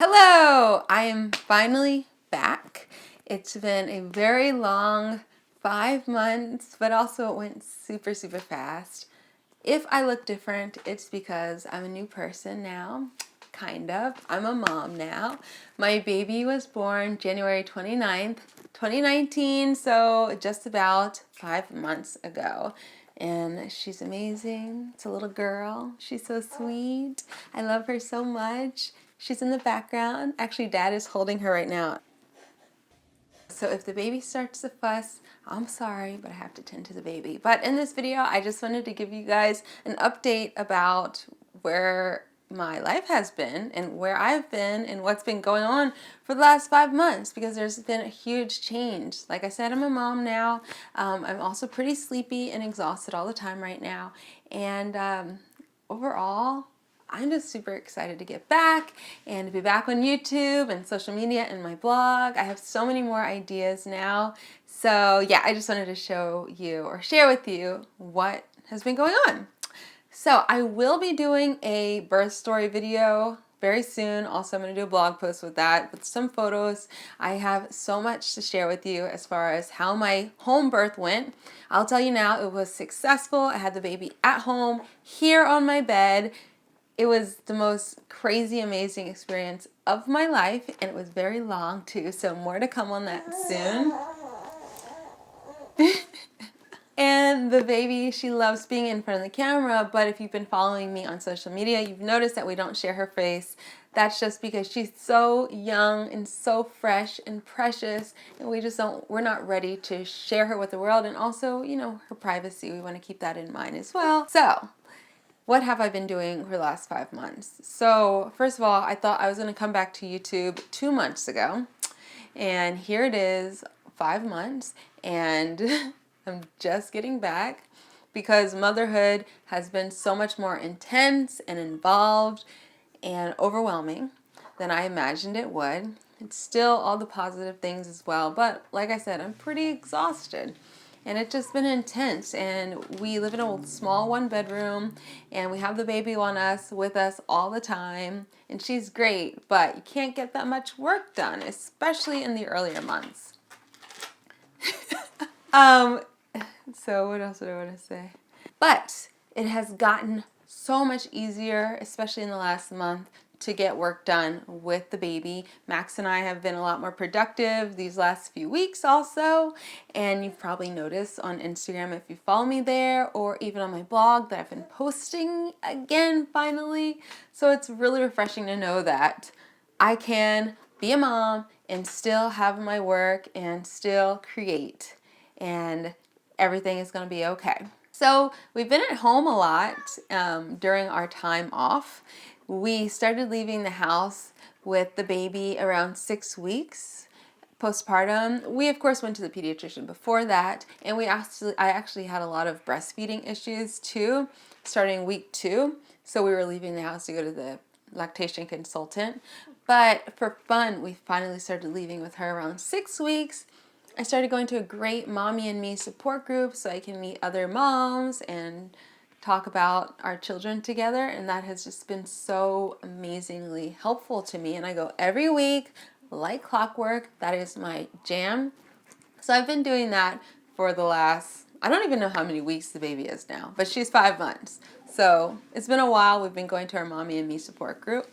Hello! I am finally back. It's been a very long 5 months, but also it went super, super fast. If I look different, it's because I'm a new person now. Kind of. I'm a mom now. My baby was born January 29th, 2019, so just about 5 months ago. And she's amazing. It's a little girl. She's so sweet. I love her so much. She's in the background. Actually, Dad is holding her right now. So if the baby starts to fuss, I'm sorry, but I have to tend to the baby. But in this video, I just wanted to give you guys an update about where my life has been and where I've been and what's been going on for the last 5 months, because there's been a huge change. Like I said, I'm a mom now. I'm also pretty sleepy and exhausted all the time right now. And overall, I'm just super excited to get back and to be back on YouTube and social media and my blog. I have so many more ideas now. So yeah, I just wanted to show you or share with you what has been going on. So I will be doing a birth story video very soon. Also, I'm going to do a blog post with that, with some photos. I have so much to share with you as far as how my home birth went. I'll tell you now, it was successful. I had the baby at home, here on my bed. It was the most crazy, amazing experience of my life, and it was very long too, so more to come on that soon. And the baby, she loves being in front of the camera, but if you've been following me on social media, you've noticed that we don't share her face. That's just because she's so young and so fresh and precious, and we're not ready to share her with the world, and also, her privacy. We want to keep that in mind as well. So, what have I been doing for the last 5 months? So, first of all, I thought I was going to come back to YouTube 2 months ago. And here it is, 5 months. And I'm just getting back because motherhood has been so much more intense and involved and overwhelming than I imagined it would. It's still all the positive things as well. But like I said, I'm pretty exhausted. And it's just been intense, and we live in a small 1-bedroom, and we have the baby on us with us all the time, and she's great, but you can't get that much work done, especially in the earlier months. So what else do I want to say? But it has gotten so much easier, especially in the last month, to get work done with the baby. Max and I have been a lot more productive these last few weeks also, and you've probably noticed on Instagram if you follow me there, or even on my blog, that I've been posting again finally. So it's really refreshing to know that I can be a mom and still have my work and still create, and everything is going to be okay. So we've been at home a lot during our time off. We started leaving the house with the baby around 6 weeks postpartum. We of course went to the pediatrician before that, and I actually had a lot of breastfeeding issues too, starting week 2. So we were leaving the house to go to the lactation consultant. But for fun, we finally started leaving with her around 6 weeks. I started going to a great Mommy and Me support group so I can meet other moms and talk about our children together, and that has just been so amazingly helpful to me. And I go every week like clockwork. That is my jam. So I've been doing that for the last, I don't even know how many weeks the baby is now, but she's 5 months. So it's been a while. We've been going to our Mommy and Me support group.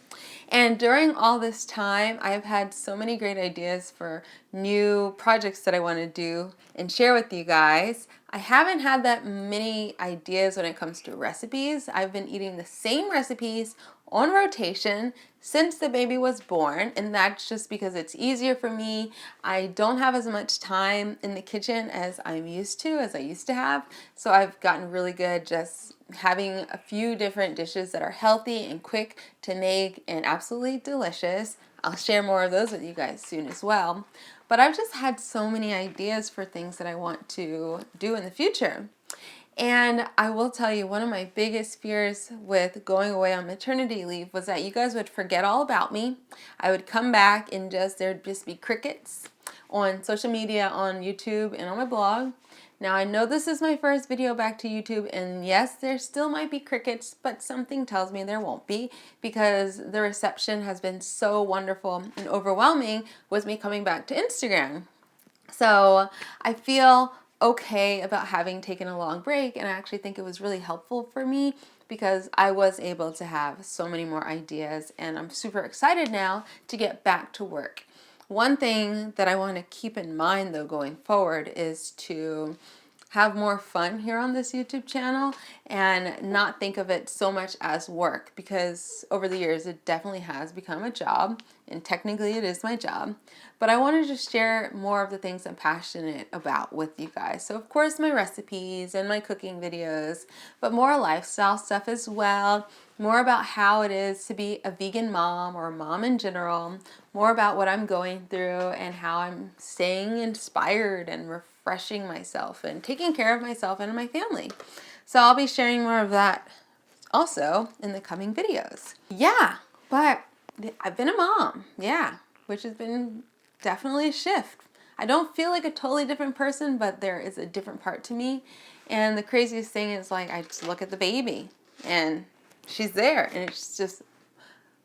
And during all this time, I've had so many great ideas for new projects that I want to do and share with you guys. I haven't had that many ideas when it comes to recipes. I've been eating the same recipes on rotation since the baby was born, and that's just because it's easier for me. I don't have as much time in the kitchen as I used to have, so I've gotten really good just having a few different dishes that are healthy and quick to make and absolutely delicious. I'll share more of those with you guys soon as well. But I've just had so many ideas for things that I want to do in the future. And I will tell you, one of my biggest fears with going away on maternity leave was that you guys would forget all about me. I would come back and there'd just be crickets on social media, on YouTube, and on my blog. Now I know this is my first video back to YouTube, and yes, there still might be crickets, but something tells me there won't be, because the reception has been so wonderful and overwhelming with me coming back to Instagram. So I feel okay about having taken a long break, and I actually think it was really helpful for me because I was able to have so many more ideas, and I'm super excited now to get back to work. One thing that I want to keep in mind though going forward is to have more fun here on this YouTube channel and not think of it so much as work, because over the years it definitely has become a job, and technically it is my job. But I wanted to share more of the things I'm passionate about with you guys. So of course my recipes and my cooking videos, but more lifestyle stuff as well, more about how it is to be a vegan mom or a mom in general, more about what I'm going through and how I'm staying inspired and refreshing myself and taking care of myself and my family. So I'll be sharing more of that also in the coming videos. Yeah, but I've been a mom, yeah, which has been definitely a shift. I don't feel like a totally different person, but there is a different part to me. And the craziest thing is, like, I just look at the baby and she's there, and it's just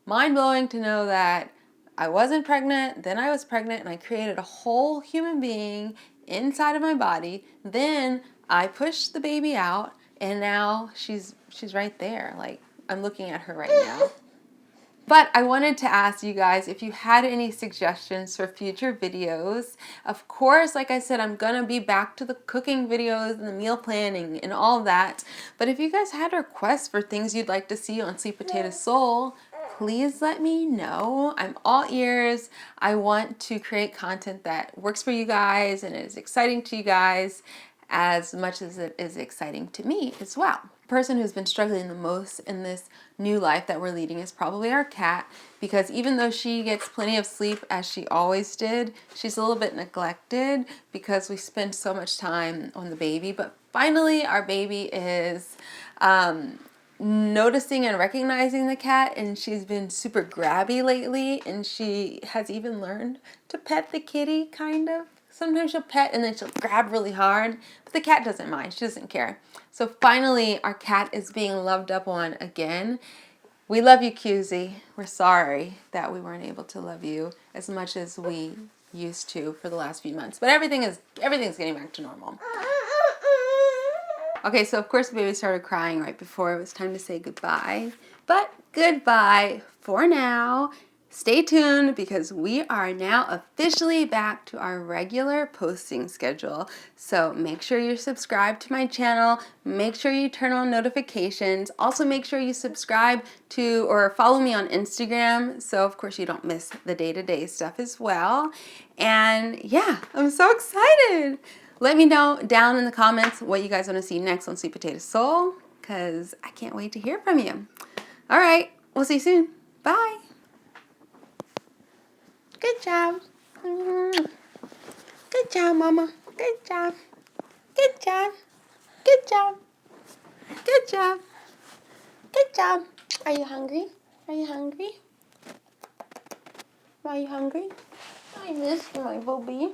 mind-blowing to know that I wasn't pregnant, then I was pregnant, and I created a whole human being inside of my body. Then I pushed the baby out, and now she's right there. Like, I'm looking at her right now. But I wanted to ask you guys if you had any suggestions for future videos. Of course, like I said, I'm gonna be back to the cooking videos and the meal planning and all of that. But if you guys had requests for things you'd like to see on Sweet Potato Soul, please let me know. I'm all ears. I want to create content that works for you guys and is exciting to you guys as much as it is exciting to me as well. The person who's been struggling the most in this new life that we're leading is probably our cat, because even though she gets plenty of sleep as she always did, she's a little bit neglected because we spend so much time on the baby. But finally our baby is noticing and recognizing the cat, and she's been super grabby lately, and she has even learned to pet the kitty, kind of. Sometimes she'll pet and then she'll grab really hard, but the cat doesn't mind. She doesn't care. So finally, our cat is being loved up on again. We love you, Cusie. We're sorry that we weren't able to love you as much as we used to for the last few months, but everything's getting back to normal. Okay, so of course the baby started crying right before it was time to say goodbye, but goodbye for now. Stay tuned, because we are now officially back to our regular posting schedule. So make sure you're subscribed to my channel. Make sure you turn on notifications. Also make sure you subscribe to or follow me on Instagram, so of course you don't miss the day-to-day stuff as well. And yeah, I'm so excited. Let me know down in the comments what you guys want to see next on Sweet Potato Soul, because I can't wait to hear from you. All right, we'll see you soon. Bye. Good job. Good job, Mama. Good job. Good job. Good job. Good job. Good job. Are you hungry? Are you hungry? Are you hungry? I miss my booby.